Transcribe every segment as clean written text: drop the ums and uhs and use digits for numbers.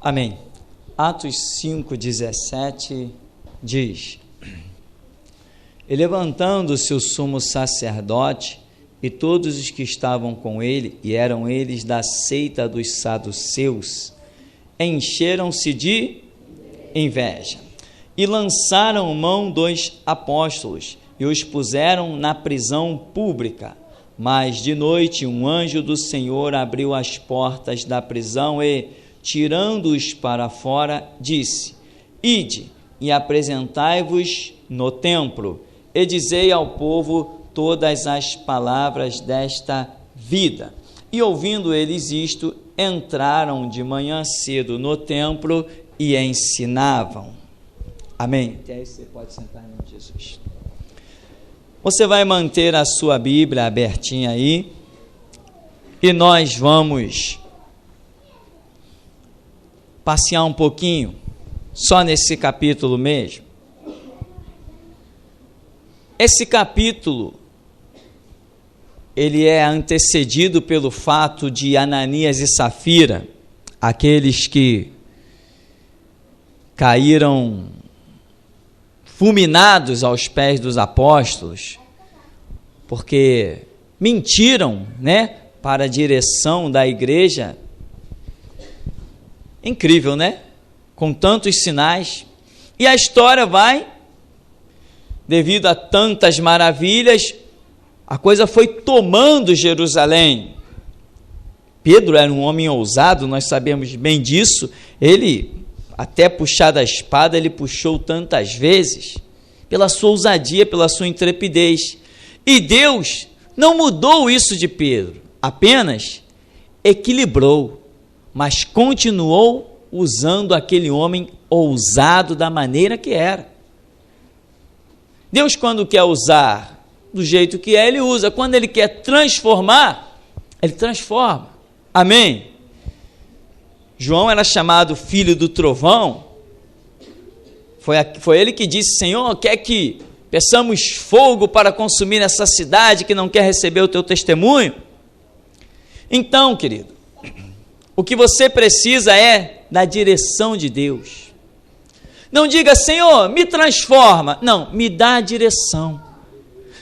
Amém. Atos 5,17 diz: E levantando-se o sumo sacerdote e todos os que estavam com ele, e eram eles da seita dos saduceus, encheram-se de inveja e lançaram mão dos apóstolos e os puseram na prisão pública. Mas de noite um anjo do Senhor abriu as portas da prisão e, tirando-os para fora, disse: Ide e apresentai-vos no templo, e dizei ao povo todas as palavras desta vida. E ouvindo eles isto, entraram de manhã cedo no templo e ensinavam. Amém. Até aí você pode sentar em nome de Jesus. Você vai manter a sua Bíblia abertinha aí, e nós vamos passear um pouquinho, só nesse capítulo mesmo. Esse capítulo, ele é antecedido pelo fato de Ananias e Safira, aqueles que caíram fulminados aos pés dos apóstolos, porque mentiram, para a direção da igreja. Incrível, com tantos sinais. E a história vai, devido a tantas maravilhas, a coisa foi tomando Jerusalém. Pedro era um homem ousado, nós sabemos bem disso. Ele, até puxar da espada, ele puxou tantas vezes, pela sua ousadia, pela sua intrepidez. E Deus não mudou isso de Pedro, apenas equilibrou, mas continuou usando aquele homem ousado da maneira que era. Deus, quando quer usar do jeito que é, ele usa. Quando ele quer transformar, ele transforma. Amém? João era chamado filho do trovão. Foi ele que disse: Senhor, quer que peçamos fogo para consumir essa cidade que não quer receber o teu testemunho? Então, querido, o que você precisa é da direção de Deus. Não diga: Senhor, me transforma. Não, me dá a direção.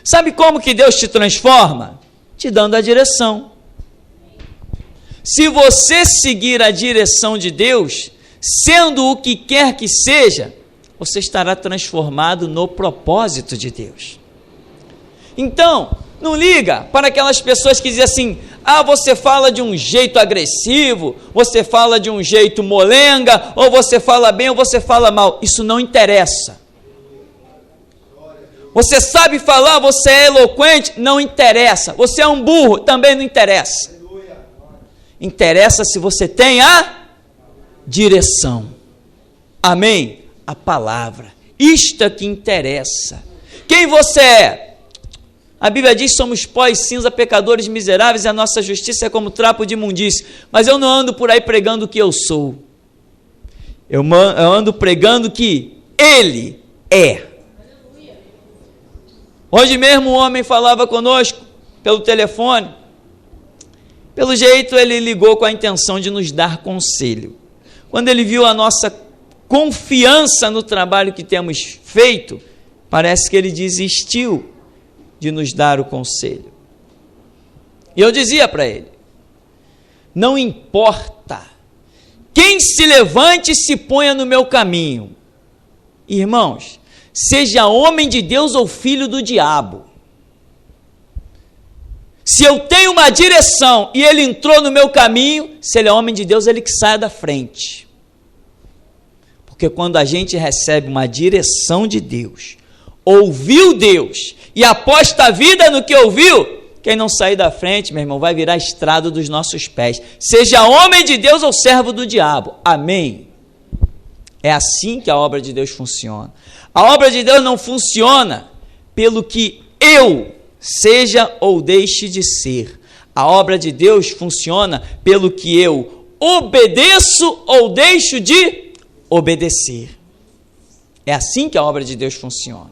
Sabe como que Deus te transforma? Te dando a direção. Se você seguir a direção de Deus, sendo o que quer que seja, você estará transformado no propósito de Deus. Então, não liga para aquelas pessoas que dizem assim: você fala de um jeito agressivo, você fala de um jeito molenga, ou você fala bem ou você fala mal. Isso não interessa. Você sabe falar, você é eloquente, não interessa. Você é um burro, também não interessa. Interessa se você tem a direção. Amém? A palavra. Isto é que interessa. Quem você é? A Bíblia diz: somos pó e cinza, pecadores miseráveis, e a nossa justiça é como trapo de imundície. Mas eu não ando por aí pregando o que eu sou. Eu ando pregando que Ele é. Hoje mesmo um homem falava conosco pelo telefone. Pelo jeito ele ligou com a intenção de nos dar conselho. Quando ele viu a nossa confiança no trabalho que temos feito, parece que ele desistiu de nos dar o conselho. E eu dizia para ele: não importa quem se levante e se ponha no meu caminho, irmãos, seja homem de Deus ou filho do diabo, se eu tenho uma direção e ele entrou no meu caminho, se ele é homem de Deus, ele que saia da frente. Porque quando a gente recebe uma direção de Deus, ouviu Deus e aposta a vida no que ouviu, quem não sair da frente, meu irmão, vai virar estrado dos nossos pés. Seja homem de Deus ou servo do diabo. Amém? É assim que a obra de Deus funciona. A obra de Deus não funciona pelo que eu seja ou deixe de ser. A obra de Deus funciona pelo que eu obedeço ou deixo de obedecer. É assim que a obra de Deus funciona.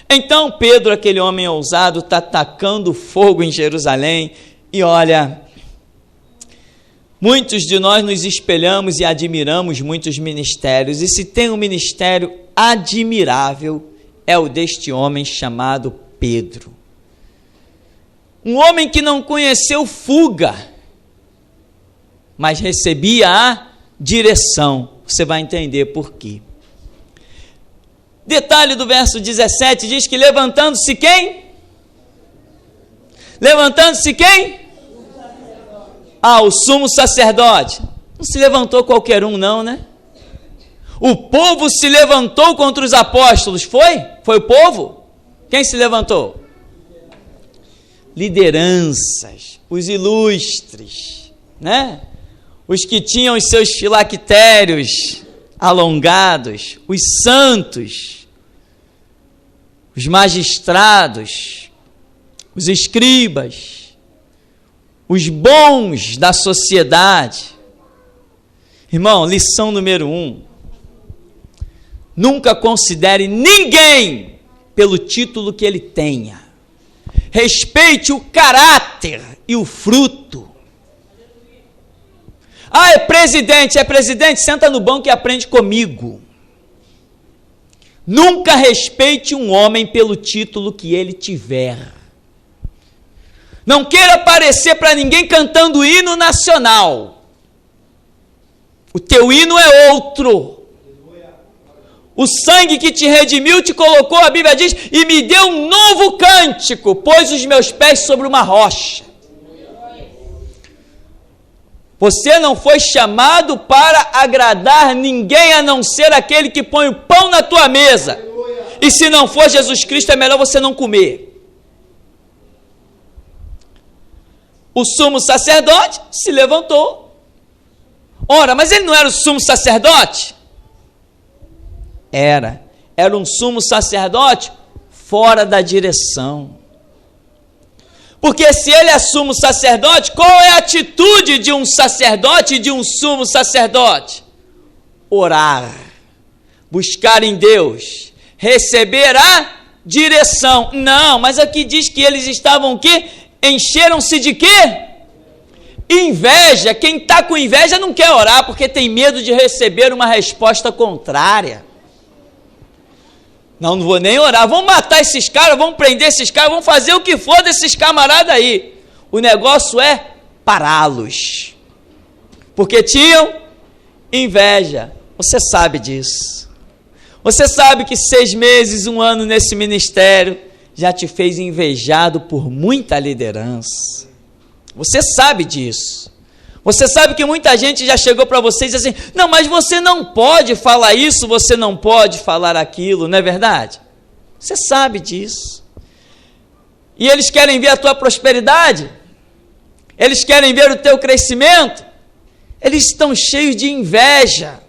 Então Pedro, aquele homem ousado, está tacando fogo em Jerusalém, e olha, Muitos de nós nos espelhamos e admiramos muitos ministérios, e se tem um ministério admirável, é o deste homem chamado Pedro. Um homem que não conheceu fuga, mas recebia a direção. Você vai entender por quê. Detalhe do verso 17, diz que levantando-se quem? Levantando-se quem? O sumo sacerdote. Não se levantou qualquer um não, né? O povo se levantou contra os apóstolos, foi? Foi o povo? Quem se levantou? Lideranças, os ilustres, né? Os que tinham os seus filactérios alongados, os santos, os magistrados, os escribas, os bons da sociedade. Irmão, lição número 1. Nunca considere ninguém pelo título que ele tenha. Respeite o caráter e o fruto. É presidente, senta no banco e aprende comigo. Nunca respeite um homem pelo título que ele tiver. Não queira aparecer para ninguém cantando hino nacional. O teu hino é outro. O sangue que te redimiu te colocou, a Bíblia diz, e me deu um novo cântico, pôs os meus pés sobre uma rocha. Você não foi chamado para agradar ninguém a não ser aquele que põe o pão na tua mesa. E se não for Jesus Cristo, é melhor você não comer. O sumo sacerdote se levantou. Ora, mas ele não era o sumo sacerdote? Era um sumo sacerdote fora da direção. Porque se ele é sumo sacerdote, qual é a atitude de um sacerdote e de um sumo sacerdote? Orar, buscar em Deus, receber a direção. Não, mas aqui diz que eles estavam o quê? Encheram-se de quê? Inveja. Quem está com inveja não quer orar, porque tem medo de receber uma resposta contrária. Não vou nem orar, vamos matar esses caras, vamos prender esses caras, vamos fazer o que for desses camaradas aí. O negócio é pará-los, porque tinham inveja. Você sabe disso. Você sabe que 6 meses, 1 ano nesse ministério já te fez invejado por muita liderança. Você sabe disso. Você sabe que muita gente já chegou para você e disse assim, não, mas você não pode falar isso, você não pode falar aquilo, não é verdade? Você sabe disso. E eles querem ver a tua prosperidade, eles querem ver o teu crescimento, eles estão cheios de inveja,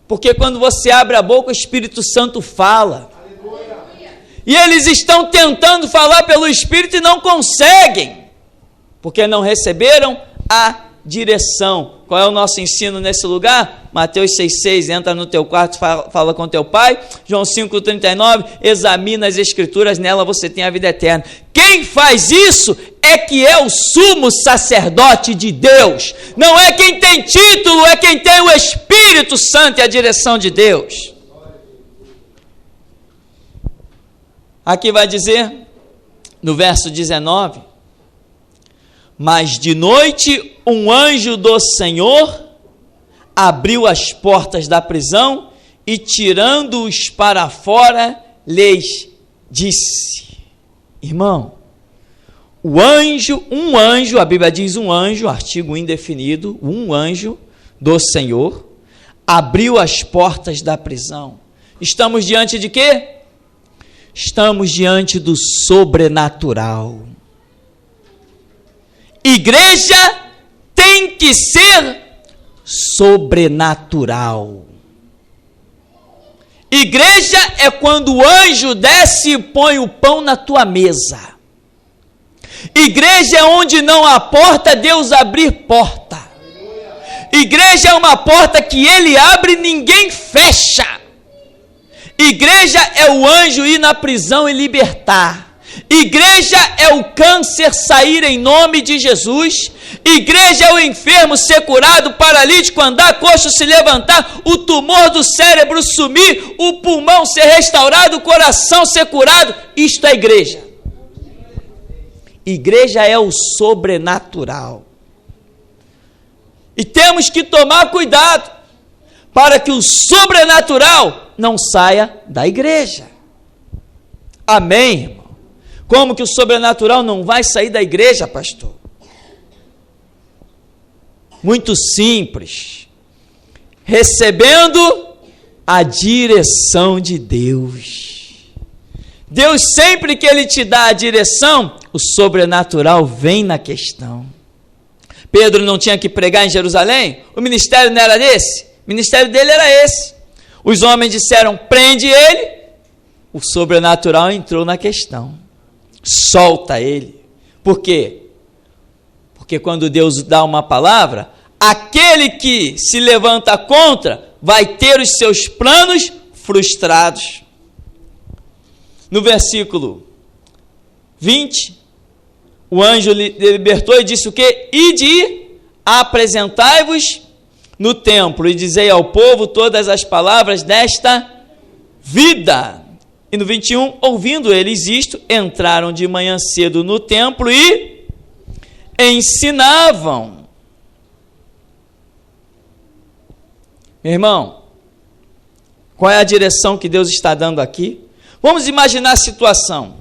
porque quando você abre a boca, o Espírito Santo fala. Aleluia. E eles estão tentando falar pelo Espírito e não conseguem, porque não receberam a direção. Qual é o nosso ensino nesse lugar? Mateus 6,6, entra no teu quarto, fala com teu pai. João 5,39, examina as escrituras, nela você tem a vida eterna. Quem faz isso é que é o sumo sacerdote de Deus. Não é quem tem título, é quem tem o Espírito Santo e a direção de Deus. Aqui vai dizer, no verso 19, mas de noite um anjo do Senhor abriu as portas da prisão e, tirando-os para fora, lhes disse. Irmão, um anjo, a Bíblia diz um anjo, artigo indefinido, um anjo do Senhor abriu as portas da prisão. Estamos diante de quê? Estamos diante do sobrenatural. Igreja tem que ser sobrenatural. Igreja é quando o anjo desce e põe o pão na tua mesa. Igreja é onde não há porta, Deus abrir porta. Igreja é uma porta que ele abre e ninguém fecha. Igreja é o anjo ir na prisão e libertar. Igreja é o câncer sair em nome de Jesus. Igreja é o enfermo ser curado, o paralítico andar, coxo se levantar, o tumor do cérebro sumir, o pulmão ser restaurado, o coração ser curado. Isto é igreja. Igreja é o sobrenatural. E temos que tomar cuidado para que o sobrenatural não saia da igreja. Amém, irmão? Como que o sobrenatural não vai sair da igreja, pastor? Muito simples. Recebendo a direção de Deus. Deus, sempre que Ele te dá a direção, o sobrenatural vem na questão. Pedro não tinha que pregar em Jerusalém? O ministério não era esse? O ministério dele era esse. Os homens disseram, prende ele. O sobrenatural entrou na questão. Solta ele. Por quê? Porque quando Deus dá uma palavra, aquele que se levanta contra vai ter os seus planos frustrados. No versículo 20, o anjo libertou e disse o quê? Ide, apresentai-vos no templo e dizei ao povo todas as palavras desta vida. E no 21, ouvindo eles isto, entraram de manhã cedo no templo e ensinavam. Meu irmão, qual é a direção que Deus está dando aqui? Vamos imaginar a situação.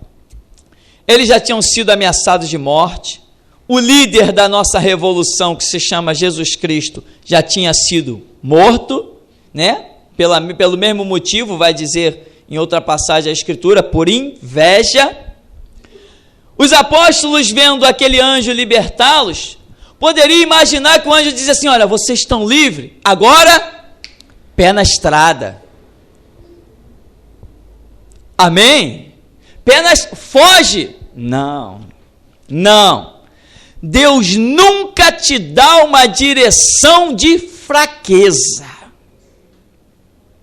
Eles já tinham sido ameaçados de morte. O líder da nossa revolução, que se chama Jesus Cristo, já tinha sido morto, né? Pelo mesmo motivo, vai dizer em outra passagem a Escritura, por inveja. Os apóstolos, vendo aquele anjo libertá-los, poderiam imaginar que o anjo dizia assim, olha, vocês estão livres, agora, pé na estrada. Amém? Foge. Não. Deus nunca te dá uma direção de fraqueza.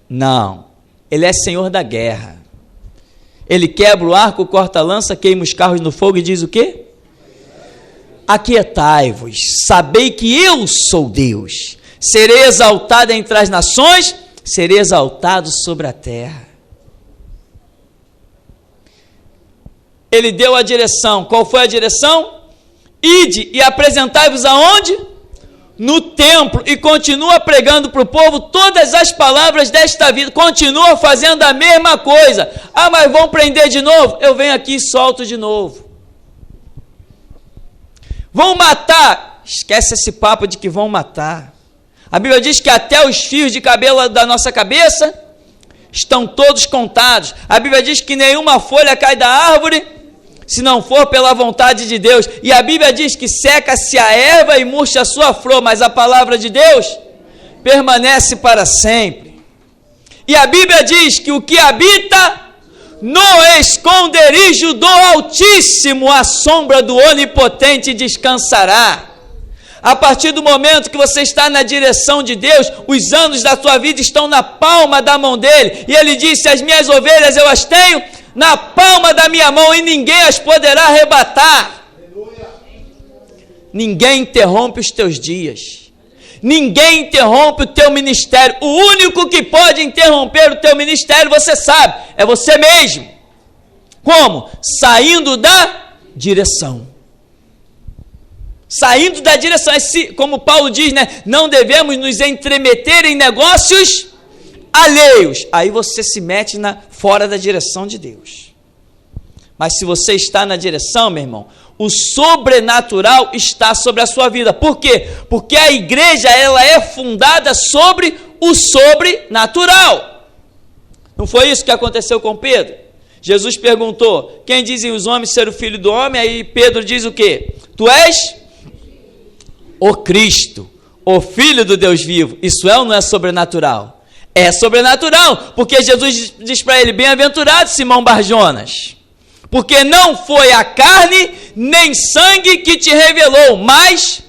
Não. Ele é Senhor da guerra. Ele quebra o arco, corta a lança, queima os carros no fogo e diz o quê? Aquietai-vos, sabei que eu sou Deus. Serei exaltado entre as nações, serei exaltado sobre a terra. Ele deu a direção. Qual foi a direção? Ide e apresentai-vos aonde? No templo. E continua pregando para o povo todas as palavras desta vida. Continua fazendo a mesma coisa. Ah, mas vão prender de novo? Eu venho aqui e solto de novo. Vão matar? Esquece esse papo de que vão matar. A Bíblia diz que até os fios de cabelo da nossa cabeça estão todos contados. A Bíblia diz que nenhuma folha cai da árvore se não for pela vontade de Deus. E a Bíblia diz que seca-se a erva e murcha a sua flor, mas a palavra de Deus permanece para sempre. E a Bíblia diz que o que habita no esconderijo do Altíssimo, à sombra do Onipotente descansará. A partir do momento que você está na direção de Deus, os anos da tua vida estão na palma da mão dele. E ele disse, as minhas ovelhas eu as tenho na palma da minha mão e ninguém as poderá arrebatar. Aleluia. Ninguém interrompe os teus dias. Ninguém interrompe o teu ministério. O único que pode interromper o teu ministério, você sabe, é você mesmo. Como? Saindo da direção. Saindo da direção. Como Paulo diz, né? Não devemos nos entremeter em negócios alheios. Aí você se mete fora da direção de Deus. Mas se você está na direção, meu irmão, o sobrenatural está sobre a sua vida. Por quê? Porque a igreja, ela é fundada sobre o sobrenatural. Não foi isso que aconteceu com Pedro? Jesus perguntou, quem dizem os homens ser o filho do homem? Aí Pedro diz o quê? Tu és o Cristo, o Filho do Deus vivo. Isso é ou não é sobrenatural? É sobrenatural, porque Jesus diz para ele, bem-aventurado Simão Barjonas, porque não foi a carne nem sangue que te revelou, mas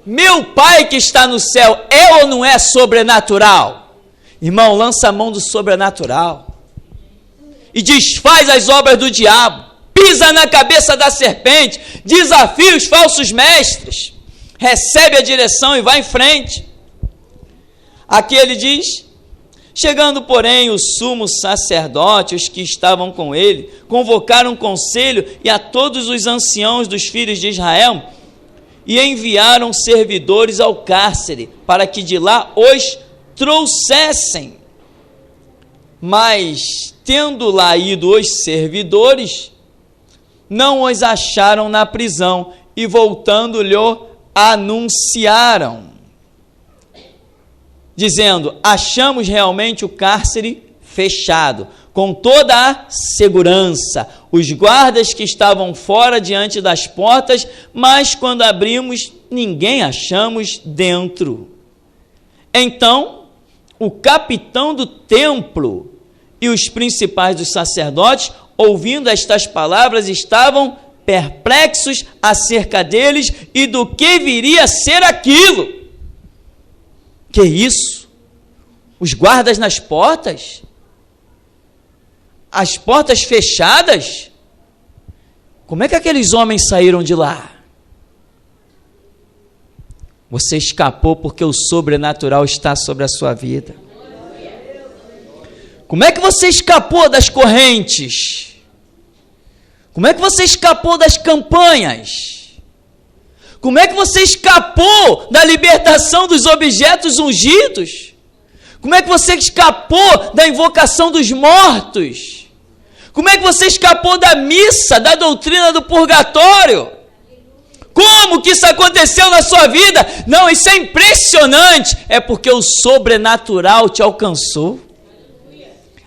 meu Pai que está no céu. É ou não é sobrenatural? Irmão, lança a mão do sobrenatural e desfaz as obras do diabo. pisa na cabeça da serpente, desafia os falsos mestres, recebe a direção e vai em frente. Aqui ele diz: chegando, porém, o sumo sacerdote, os que estavam com ele, convocaram um conselho e a todos os anciãos dos filhos de Israel, e enviaram servidores ao cárcere, para que de lá os trouxessem. Mas, tendo lá ido os servidores, não os acharam na prisão, e voltando-lhe anunciaram, dizendo: achamos realmente o cárcere fechado, com toda a segurança, os guardas que estavam fora diante das portas, mas quando abrimos, ninguém achamos dentro. Então, o capitão do templo e os principais dos sacerdotes, ouvindo estas palavras, estavam perplexos acerca deles e do que viria a ser aquilo. Que isso? Os guardas nas portas? As portas fechadas? Como é que aqueles homens saíram de lá? Você escapou porque o sobrenatural está sobre a sua vida. Como é que você escapou das correntes? Como é que você escapou das campanhas? Como é que você escapou da libertação dos objetos ungidos? Como é que você escapou da invocação dos mortos? Como é que você escapou da missa, da doutrina do purgatório? Como que isso aconteceu na sua vida? Não, isso é impressionante. É porque o sobrenatural te alcançou.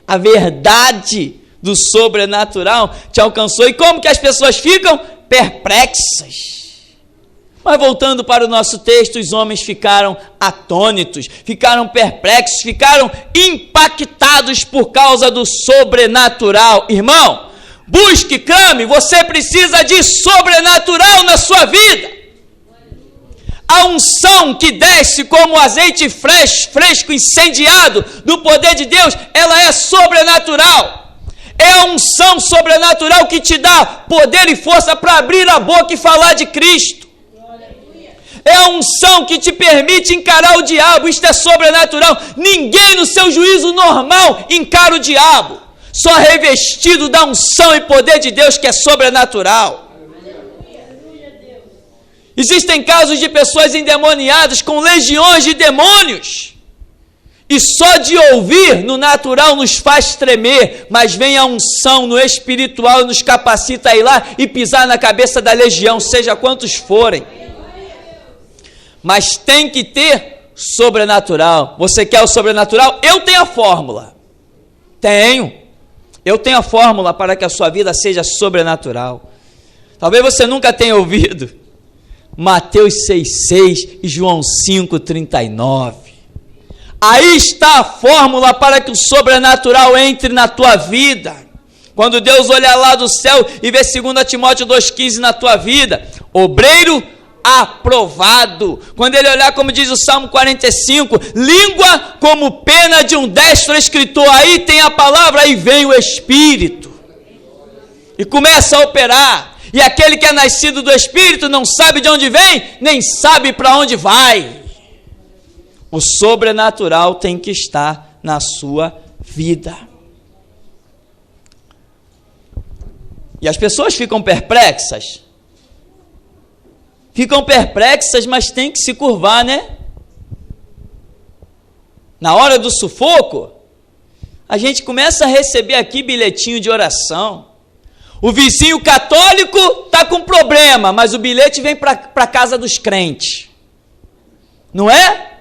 A verdade do sobrenatural te alcançou. E como que as pessoas ficam? Perplexas. Mas voltando para o nosso texto, os homens ficaram atônitos, ficaram perplexos, ficaram impactados por causa do sobrenatural. Irmão, busque, clame, você precisa de sobrenatural na sua vida. A unção que desce como azeite fresco, incendiado do poder de Deus, ela é sobrenatural. É a unção sobrenatural que te dá poder e força para abrir a boca e falar de Cristo. É a unção que te permite encarar o diabo. Isto é sobrenatural. Ninguém no seu juízo normal encara o diabo. Só revestido da unção e poder de Deus, que é sobrenatural. Existem casos de pessoas endemoniadas com legiões de demônios. E só de ouvir no natural nos faz tremer, mas vem a unção no espiritual e nos capacita a ir lá e pisar na cabeça da legião, seja quantos forem. Mas tem que ter sobrenatural. Você quer o sobrenatural? Eu tenho a fórmula. Eu tenho a fórmula para que a sua vida seja sobrenatural. Talvez você nunca tenha ouvido Mateus 6,6 e João 5,39. Aí está a fórmula para que o sobrenatural entre na tua vida. Quando Deus olhar lá do céu e ver 2 Timóteo 2,15 na tua vida, obreiro aprovado. Quando ele olhar, como diz o Salmo 45, língua como pena de um destro escritor, aí tem a palavra, aí vem o Espírito e começa a operar. E aquele que é nascido do Espírito não sabe de onde vem, nem sabe para onde vai. O sobrenatural tem que estar na sua vida. E as pessoas ficam perplexas. Mas tem que se curvar, né? Na hora do sufoco, a gente começa a receber aqui bilhetinho de oração. O vizinho católico está com problema, mas o bilhete vem para a casa dos crentes. Não é?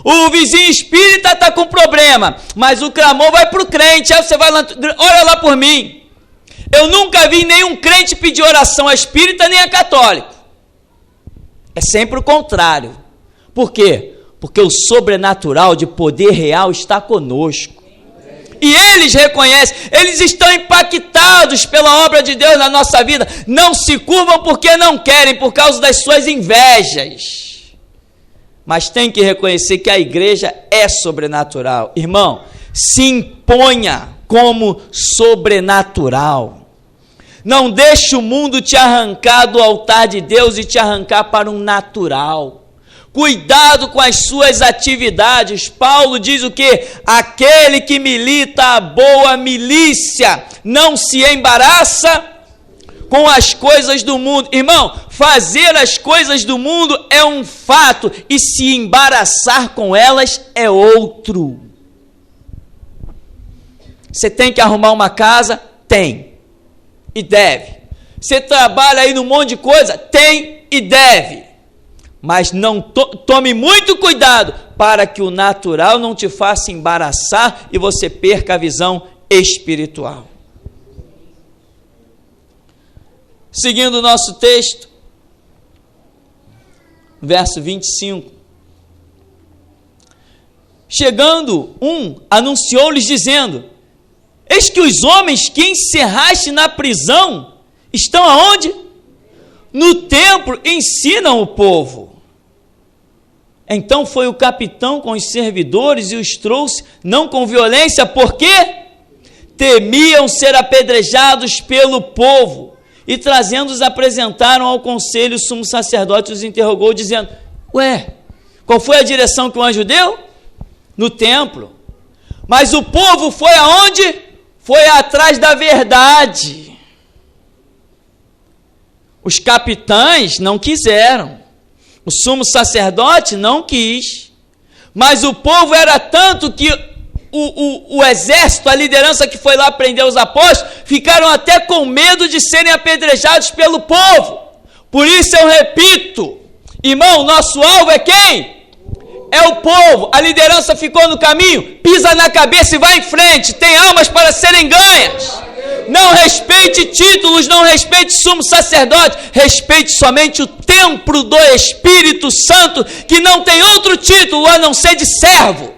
O vizinho espírita está com problema, mas o clamor vai para o crente. Aí você vai lá, ora lá por mim. Eu nunca vi nenhum crente pedir oração a espírita nem a católico. É sempre o contrário. Por quê? Porque o sobrenatural de poder real está conosco. E eles reconhecem, eles estão impactados pela obra de Deus na nossa vida. Não se curvam porque não querem, por causa das suas invejas. Mas tem que reconhecer que a igreja é sobrenatural. Irmão, se imponha como sobrenatural. Não deixe o mundo te arrancar do altar de Deus e te arrancar para um natural. Cuidado com as suas atividades. Paulo diz o quê? Aquele que milita a boa milícia não se embaraça com as coisas do mundo. Irmão, fazer as coisas do mundo é um fato e se embaraçar com elas é outro. Você tem que arrumar uma casa? Tem e deve. Você trabalha aí num monte de coisa? Tem e deve. Mas não tome muito cuidado para que o natural não te faça embaraçar e você perca a visão espiritual. Seguindo o nosso texto, verso 25. Chegando anunciou-lhes dizendo: eis que os homens que encerraste na prisão estão aonde? No templo, ensinam o povo. Então foi o capitão com os servidores e os trouxe, não com violência, porque temiam ser apedrejados pelo povo. E trazendo-os apresentaram ao conselho, o sumo sacerdote os interrogou, dizendo: ué, qual foi a direção que o anjo deu? No templo. Mas o povo foi aonde? Foi atrás da verdade. Os capitães não quiseram, o sumo sacerdote não quis, mas o povo era tanto que o exército, a liderança que foi lá prender os apóstolos, ficaram até com medo de serem apedrejados pelo povo. Por isso eu repito, irmão, nosso alvo é quem? É o povo. A liderança ficou no caminho, pisa na cabeça e vai em frente, tem almas para serem ganhas. Não respeite títulos, não respeite sumo sacerdote, respeite somente o templo do Espírito Santo, que não tem outro título a não ser de servo.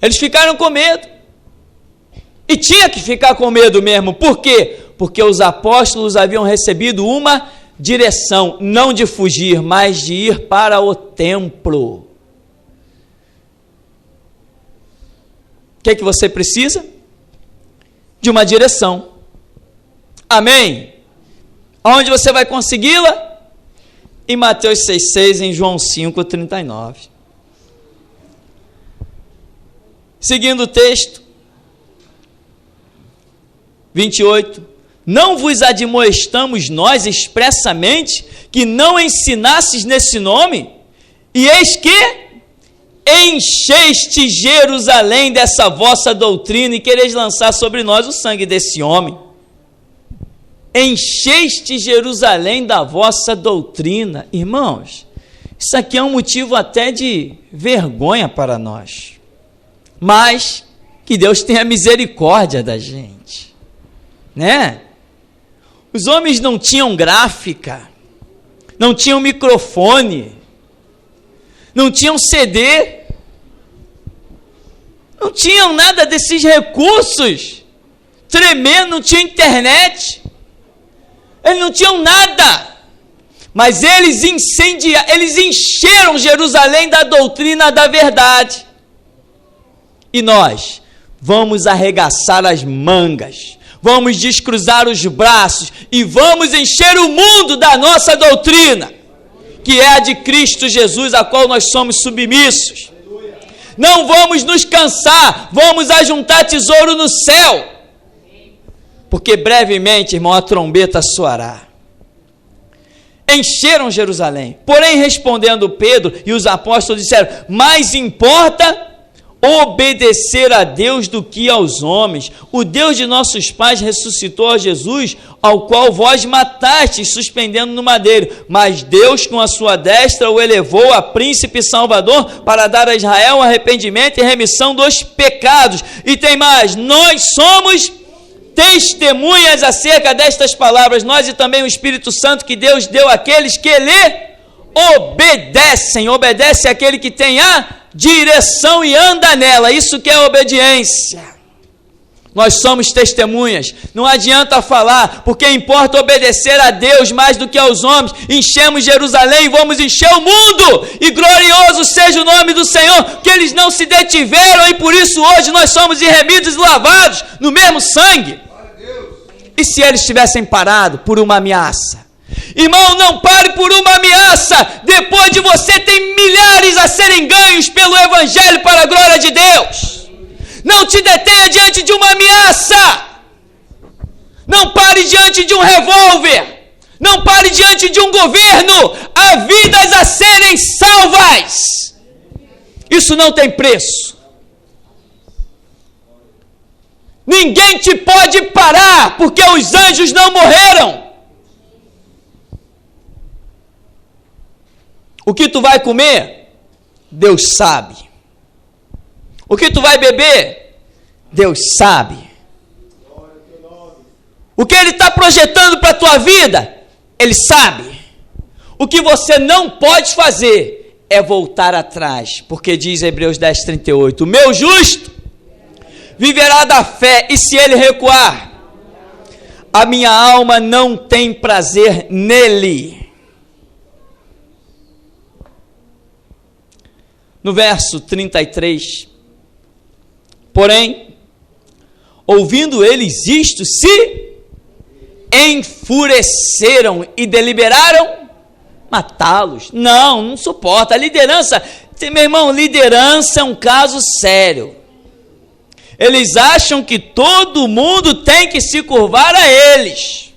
Eles ficaram com medo, e tinha que ficar com medo mesmo. Por quê? Porque os apóstolos haviam recebido uma direção, não de fugir, mas de ir para o templo. O que você precisa? De uma direção. Amém? Onde você vai consegui-la? Em Mateus 6,6, em João 5,39. Seguindo o texto, 28. Não vos admoestamos nós expressamente que não ensinasses nesse nome? E eis que encheste Jerusalém dessa vossa doutrina e quereis lançar sobre nós o sangue desse homem. Encheste Jerusalém da vossa doutrina. Irmãos, isso aqui é um motivo até de vergonha para nós. Mas que Deus tenha misericórdia da gente, né? Os homens não tinham gráfica, não tinham microfone, não tinham CD, não tinham nada desses recursos tremendo, não tinha internet, eles não tinham nada, mas eles encheram Jerusalém da doutrina da verdade. E nós vamos arregaçar as mangas, vamos descruzar os braços e vamos encher o mundo da nossa doutrina, que é a de Cristo Jesus, a qual nós somos submissos. Não vamos nos cansar, vamos ajuntar tesouro no céu, porque brevemente, irmão, a trombeta soará. Encheram Jerusalém, porém respondendo Pedro e os apóstolos disseram: mais importa obedecer a Deus do que aos homens. O Deus de nossos pais ressuscitou a Jesus, ao qual vós matastes, suspendendo no madeiro, mas Deus com a sua destra o elevou a príncipe salvador para dar a Israel arrependimento e remissão dos pecados. E tem mais, nós somos testemunhas acerca destas palavras, nós e também o Espírito Santo que Deus deu àqueles que lhe obedecem. Obedece àquele que tem a direção e anda nela. Isso que é obediência. Nós somos testemunhas. Não adianta falar, porque importa obedecer a Deus mais do que aos homens. Enchemos Jerusalém e vamos encher o mundo. E glorioso seja o nome do Senhor, que eles não se detiveram e por isso hoje nós somos irremidos e lavados no mesmo sangue. E se eles tivessem parado por uma ameaça? Irmão, não pare por uma ameaça. Depois de você tem milhares a serem ganhos pelo Evangelho para a glória de Deus. Não te detenha diante de uma ameaça. Não pare diante de um revólver. Não pare diante de um governo. Há vidas a serem salvas. Isso não tem preço. Ninguém te pode parar, porque os anjos não morreram. O que tu vai comer? Deus sabe. O que tu vai beber? Deus sabe. O que Ele está projetando para a tua vida? Ele sabe. O que você não pode fazer é voltar atrás, porque diz Hebreus 10:38, o meu justo viverá da fé, e se ele recuar, a minha alma não tem prazer nele. No verso 33, porém, ouvindo eles isto, se enfureceram e deliberaram matá-los. Não suporta. A liderança, meu irmão, liderança é um caso sério. Eles acham que todo mundo tem que se curvar a eles.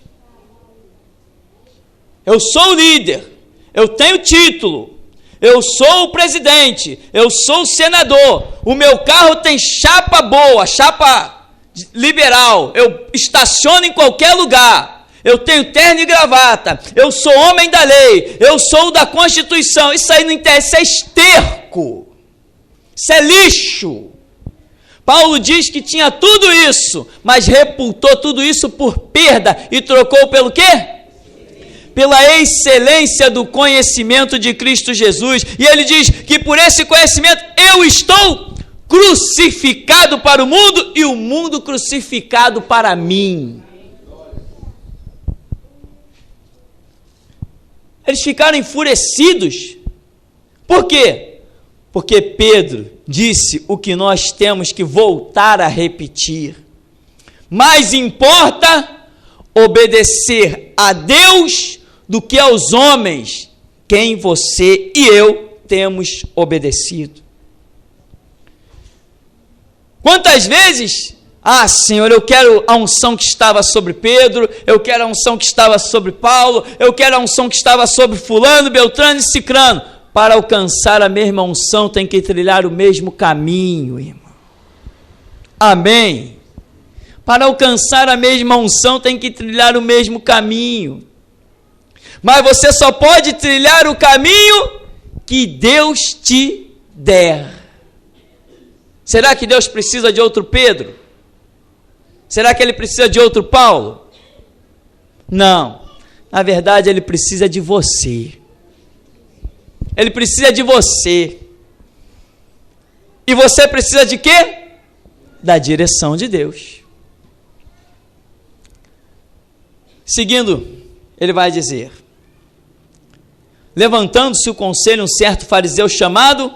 Eu sou o líder, eu tenho título, eu sou o presidente, eu sou o senador, o meu carro tem chapa boa, chapa liberal, eu estaciono em qualquer lugar, eu tenho terno e gravata, eu sou homem da lei, eu sou da Constituição. Isso aí não interessa, isso é esterco, isso é lixo. Paulo diz que tinha tudo isso, mas reputou tudo isso por perda e trocou pelo quê? Pela excelência do conhecimento de Cristo Jesus. E ele diz que por esse conhecimento eu estou crucificado para o mundo e o mundo crucificado para mim. Eles ficaram enfurecidos. Por quê? Porque Pedro disse o que nós temos que voltar a repetir. Mais importa obedecer a Deus do que aos homens, quem você e eu temos obedecido. Quantas vezes, Senhor, eu quero a unção que estava sobre Pedro, eu quero a unção que estava sobre Paulo, eu quero a unção que estava sobre fulano, Beltrano e Cicrano. Para alcançar a mesma unção tem que trilhar o mesmo caminho, irmão. Amém? Para alcançar a mesma unção tem que trilhar o mesmo caminho. Mas você só pode trilhar o caminho que Deus te der. Será que Deus precisa de outro Pedro? Será que Ele precisa de outro Paulo? Não. Na verdade, Ele precisa de você. Ele precisa de você. E você precisa de quê? Da direção de Deus. Seguindo, ele vai dizer: levantando-se o conselho, um certo fariseu chamado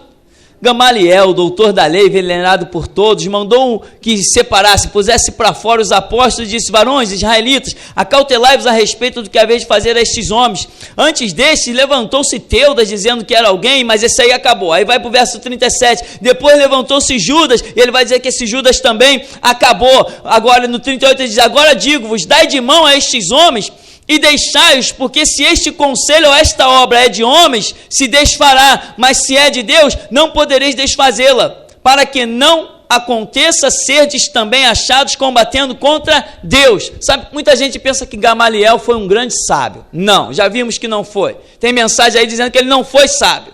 Gamaliel, doutor da lei, venerado por todos, mandou que separasse, pusesse para fora os apóstolos e disse: varões israelitas, acautelai-vos a respeito do que haveis de fazer a estes homens. Antes destes, levantou-se Teudas, dizendo que era alguém, mas esse aí acabou. Aí vai para o verso 37, depois levantou-se Judas, e ele vai dizer que esse Judas também acabou. Agora no 38 ele diz: agora digo-vos, dai de mão a estes homens, e deixai-os, porque se este conselho ou esta obra é de homens, se desfará, mas se é de Deus, não podereis desfazê-la, para que não aconteça serdes também achados combatendo contra Deus. Sabe, muita gente pensa que Gamaliel foi um grande sábio. Não, já vimos que não foi. Tem mensagem aí dizendo que ele não foi sábio.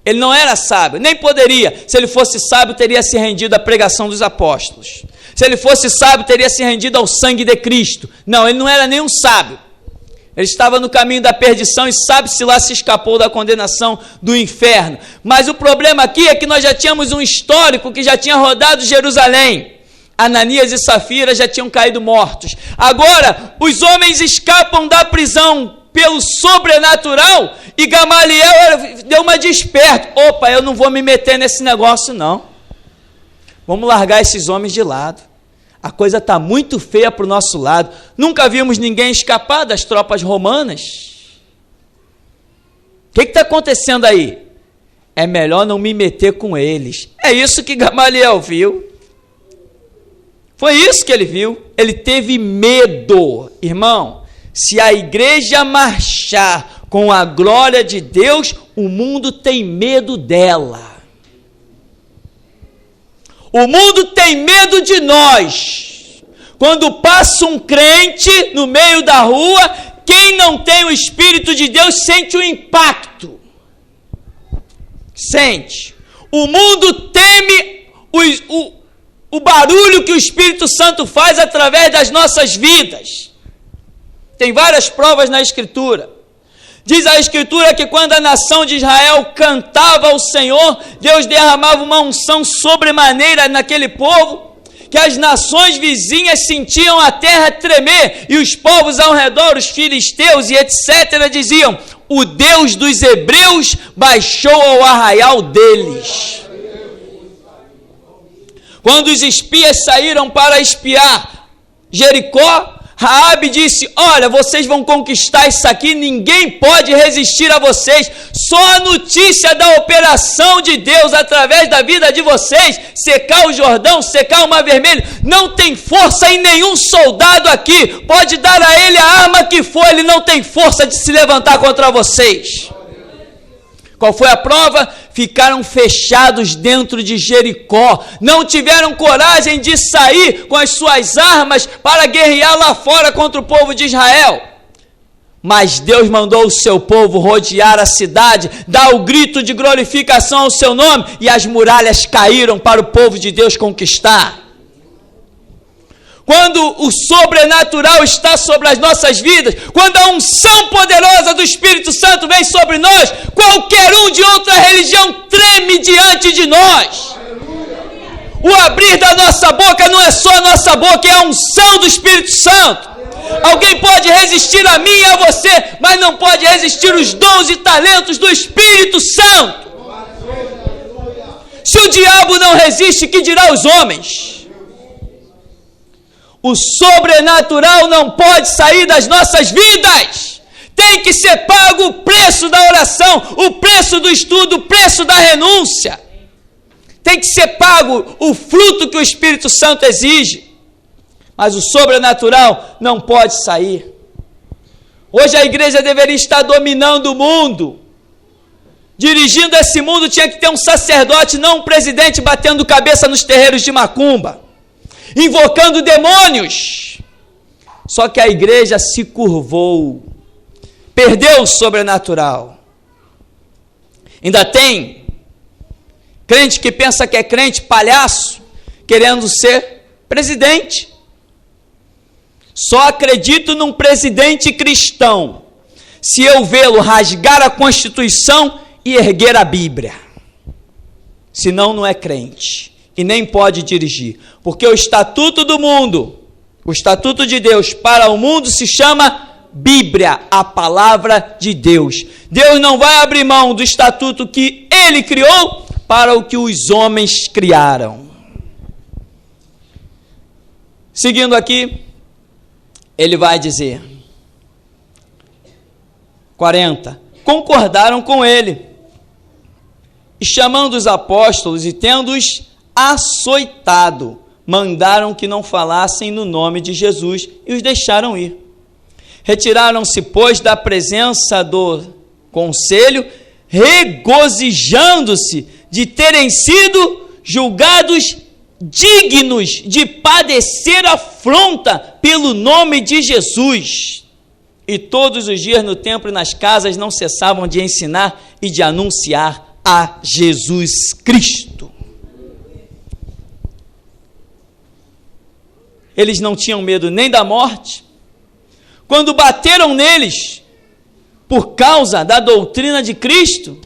Ele não era sábio, nem poderia. Se ele fosse sábio, teria se rendido à pregação dos apóstolos. Se ele fosse sábio, teria se rendido ao sangue de Cristo. Não, ele não era nenhum sábio. Ele estava no caminho da perdição e sabe-se lá se escapou da condenação do inferno. Mas o problema aqui é que nós já tínhamos um histórico que já tinha rodado Jerusalém. Ananias e Safira já tinham caído mortos. Agora, os homens escapam da prisão pelo sobrenatural e Gamaliel deu uma desperta. Opa, eu não vou me meter nesse negócio não. Vamos largar esses homens de lado. A coisa está muito feia para o nosso lado. Nunca vimos ninguém escapar das tropas romanas. O que está acontecendo aí? É melhor não me meter com eles. É isso que Gamaliel viu. Foi isso que ele viu. Ele teve medo. Irmão, se a igreja marchar com a glória de Deus, o mundo tem medo dela. O mundo tem medo de nós. Quando passa um crente no meio da rua, quem não tem o Espírito de Deus sente o impacto. Sente. O mundo teme o barulho que o Espírito Santo faz através das nossas vidas. Tem várias provas na Escritura. Diz a Escritura que quando a nação de Israel cantava ao Senhor, Deus derramava uma unção sobremaneira naquele povo, que as nações vizinhas sentiam a terra tremer, e os povos ao redor, os filisteus e etc., diziam: o Deus dos hebreus baixou ao arraial deles. Quando os espias saíram para espiar Jericó, Raabe disse: olha, vocês vão conquistar isso aqui, ninguém pode resistir a vocês. Só a notícia da operação de Deus através da vida de vocês, secar o Jordão, secar o Mar Vermelho, não tem força em nenhum soldado aqui. Pode dar a ele a arma que for, ele não tem força de se levantar contra vocês. Qual foi a prova? Ficaram fechados dentro de Jericó, não tiveram coragem de sair com as suas armas para guerrear lá fora contra o povo de Israel. Mas Deus mandou o seu povo rodear a cidade, dar o grito de glorificação ao seu nome, e as muralhas caíram para o povo de Deus conquistar. Quando o sobrenatural está sobre as nossas vidas, quando a unção poderosa do Espírito Santo vem sobre nós, qualquer um de outra religião treme diante de nós. O abrir da nossa boca não é só a nossa boca, é a unção do Espírito Santo. Alguém pode resistir a mim e a você, mas não pode resistir os dons e talentos do Espírito Santo. Se o diabo não resiste, que dirá os homens? O sobrenatural não pode sair das nossas vidas. Tem que ser pago o preço da oração, o preço do estudo, o preço da renúncia. Tem que ser pago o fruto que o Espírito Santo exige. Mas o sobrenatural não pode sair. Hoje a igreja deveria estar dominando o mundo. Dirigindo esse mundo tinha que ter um sacerdote, não um presidente batendo cabeça nos terreiros de macumba, invocando demônios. Só que a igreja se curvou, perdeu o sobrenatural. Ainda tem crente que pensa que é crente, palhaço, querendo ser presidente. Só acredito num presidente cristão se eu vê-lo rasgar a Constituição e erguer a Bíblia. Senão não é crente e nem pode dirigir, porque o estatuto do mundo, o estatuto de Deus para o mundo se chama Bíblia, a palavra de Deus. Deus não vai abrir mão do estatuto que Ele criou para o que os homens criaram. Seguindo aqui, ele vai dizer, 40, concordaram com ele, e chamando os apóstolos e tendo-os açoitado, mandaram que não falassem no nome de Jesus e os deixaram ir. Retiraram-se, pois, da presença do conselho, regozijando-se de terem sido julgados dignos de padecer afronta pelo nome de Jesus. E todos os dias no templo e nas casas não cessavam de ensinar e de anunciar a Jesus Cristo. Eles não tinham medo nem da morte. Quando bateram neles por causa da doutrina de Cristo,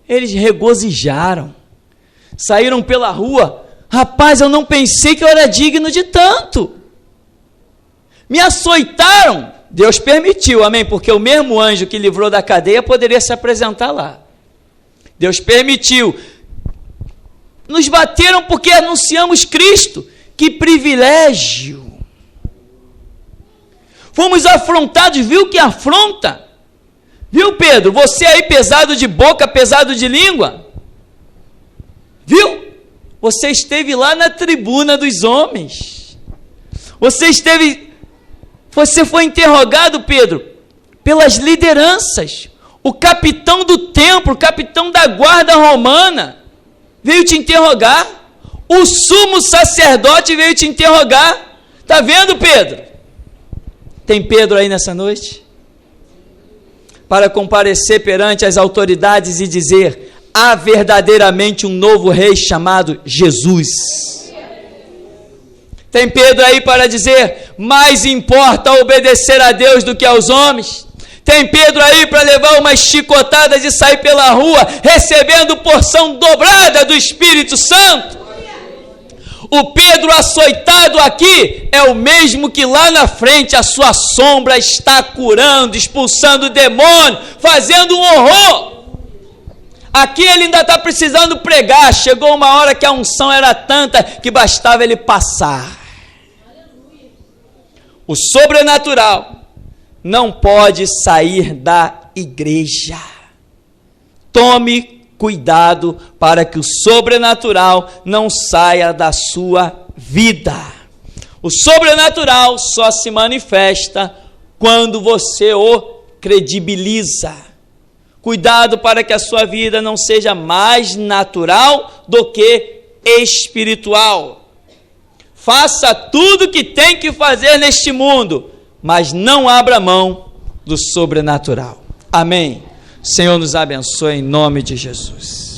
eles regozijaram, saíram pela rua rapaz, eu não pensei que eu era digno de tanto. Me açoitaram. Deus permitiu, amém? Porque o mesmo anjo que livrou da cadeia poderia se apresentar lá. Deus permitiu. Nos bateram porque anunciamos Cristo. Que privilégio. Fomos afrontados, viu que afronta? Viu, Pedro? Você aí pesado de boca, pesado de língua? Viu? Você esteve lá na tribuna dos homens. Você foi interrogado, Pedro, pelas lideranças. O capitão do templo, o capitão da guarda romana, veio te interrogar. O sumo sacerdote veio te interrogar. Está vendo, Pedro? Tem Pedro aí nessa noite? Para comparecer perante as autoridades e dizer: há verdadeiramente um novo rei chamado Jesus. Tem Pedro aí para dizer: mais importa obedecer a Deus do que aos homens. Tem Pedro aí para levar umas chicotadas e sair pela rua recebendo porção dobrada do Espírito Santo. O Pedro açoitado aqui é o mesmo que lá na frente a sua sombra está curando, expulsando o demônio, fazendo um horror. Aqui ele ainda está precisando pregar. Chegou uma hora que a unção era tanta que bastava ele passar. O sobrenatural não pode sair da igreja. Tome cuidado para que o sobrenatural não saia da sua vida. O sobrenatural só se manifesta quando você o credibiliza. Cuidado para que a sua vida não seja mais natural do que espiritual. Faça tudo o que tem que fazer neste mundo, mas não abra mão do sobrenatural. Amém. Senhor, nos abençoe em nome de Jesus.